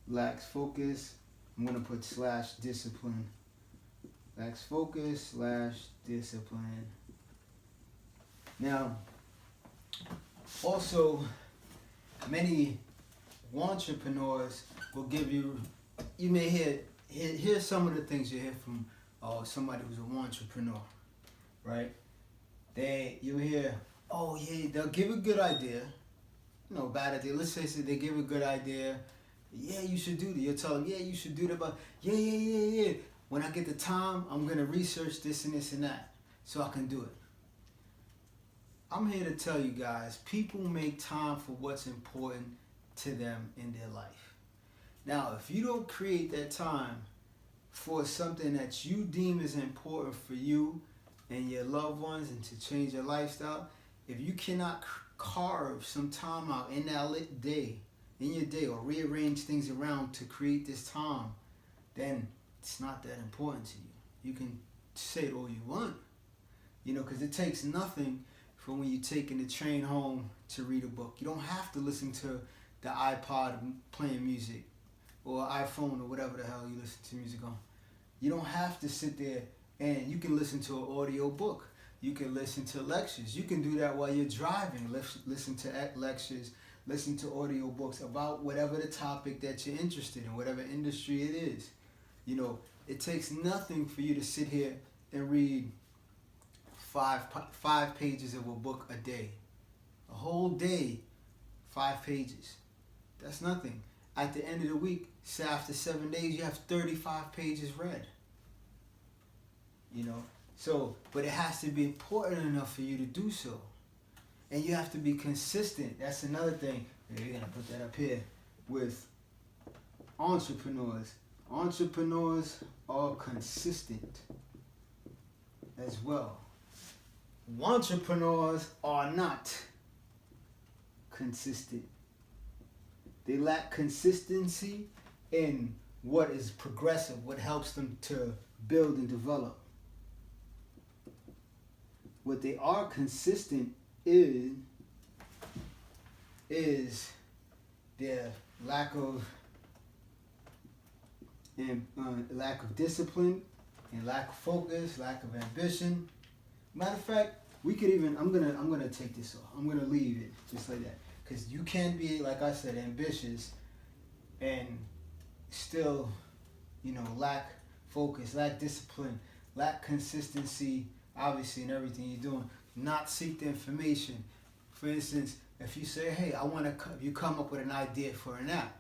lacks focus. I'm gonna put slash discipline. Lacks focus slash discipline. Now, also, many entrepreneurs will give you. You may hear some of the things you hear from somebody who's an entrepreneur, right? You hear, oh yeah, they'll give a good idea, bad idea. Let's say they give a good idea. Yeah, you should do that. You'll tell them, yeah, you should do that. But yeah. When I get the time, I'm gonna research this and this and that, so I can do it. I'm here to tell you guys, people make time for what's important to them in their life. Now, if you don't create that time for something that you deem is important for you and your loved ones and to change your lifestyle, if you cannot carve some time out in your day, or rearrange things around to create this time, then it's not that important to you. You can say it all you want, because it takes nothing from when you're taking the train home to read a book. You don't have to listen to the iPod playing music or iPhone or whatever the hell you listen to music on. You don't have to sit there, and you can listen to an audio book. You can listen to lectures. You can do that while you're driving. Listen to lectures, listen to audio books about whatever the topic that you're interested in, whatever industry it is. It takes nothing for you to sit here and read five pages of a book a day. A whole day, 5 pages. That's nothing. At the end of the week, say after 7 days, you have 35 pages read. But it has to be important enough for you to do so. And you have to be consistent. That's another thing. You're going to put that up here with entrepreneurs. Entrepreneurs are consistent as well. Entrepreneurs are not consistent. They lack consistency in what is progressive, what helps them to build and develop. What they are consistent in is their lack of discipline and lack of focus, lack of ambition. Matter of fact, we could even. I'm gonna take this off. I'm gonna leave it just like that, because you can be, like I said, ambitious and still, lack focus, lack discipline, lack consistency. Obviously, in everything you're doing, not seek the information. For instance, if you say, "Hey, you come up with an idea for an app,"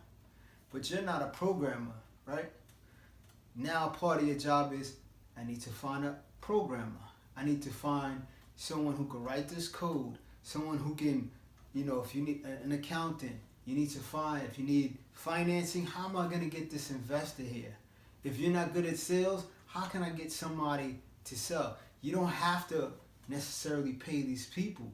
but you're not a programmer, right? Now, part of your job is, I need to find a programmer. I need to find someone who can write this code, someone who can, if you need an accountant, you need to find, if you need financing, how am I going to get this investor here? If you're not good at sales, how can I get somebody to sell? You don't have to necessarily pay these people,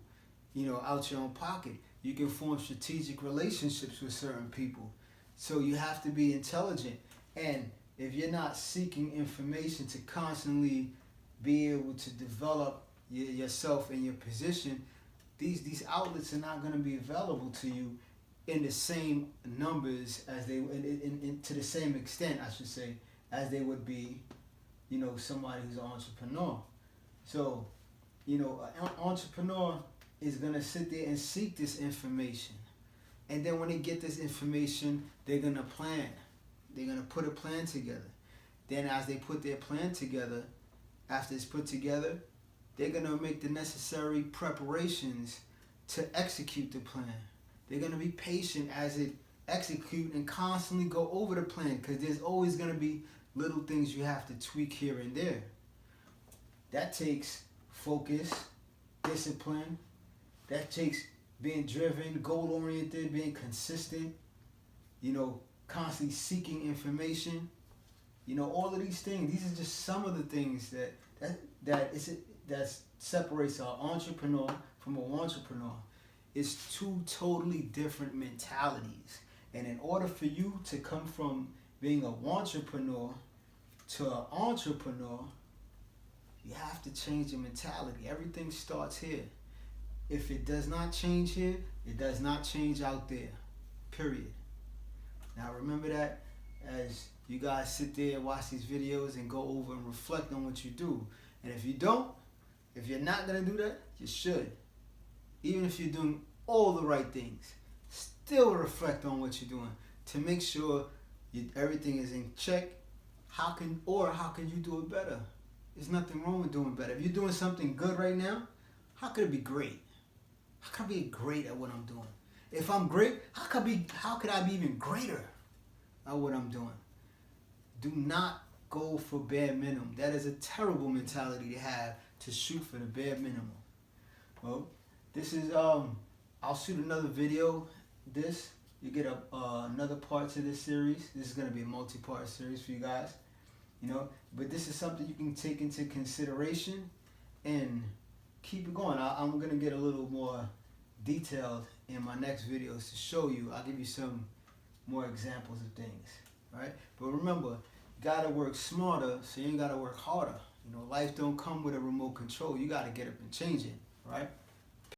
out your own pocket. You can form strategic relationships with certain people. So you have to be intelligent. And if you're not seeking information to constantly be able to develop yourself and your position, these outlets are not going to be available to you in the same numbers as they, to the same extent, I should say, as they would be, somebody who's an entrepreneur. So, an entrepreneur is going to sit there and seek this information. And then when they get this information, they're going to plan. They're going to put a plan together. Then as they put their plan together, after it's put together, they're going to make the necessary preparations to execute the plan. They're going to be patient as it execute and constantly go over the plan, because there's always going to be little things you have to tweak here and there. That takes focus, discipline. That takes being driven, goal-oriented, being consistent, constantly seeking information. All of these things, these are just some of the things that separates an entrepreneur from a wantrepreneur. It's two totally different mentalities. And in order for you to come from being a wantrepreneur to an entrepreneur, you have to change your mentality. Everything starts here. If it does not change here, it does not change out there. Period. Now remember that as you guys sit there and watch these videos and go over and reflect on what you do. And if you don't, if you're not going to do that, you should. Even if you're doing all the right things, still reflect on what you're doing to make sure everything is in check. How can you do it better? There's nothing wrong with doing better. If you're doing something good right now, how could it be great? How could I be great at what I'm doing? If I'm great, how could I be even greater at what I'm doing? Do not go for bare minimum. That is a terrible mentality to have, to shoot for the bare minimum. Well, this is I'll shoot another video. You get another part to this series. This is gonna be a multi-part series for you guys. But this is something you can take into consideration and keep it going. I'm gonna get a little more detailed in my next videos to show you. I'll give you some more examples of things, right? But remember, you gotta work smarter, so you ain't gotta work harder. Life don't come with a remote control. You gotta get up and change it, right?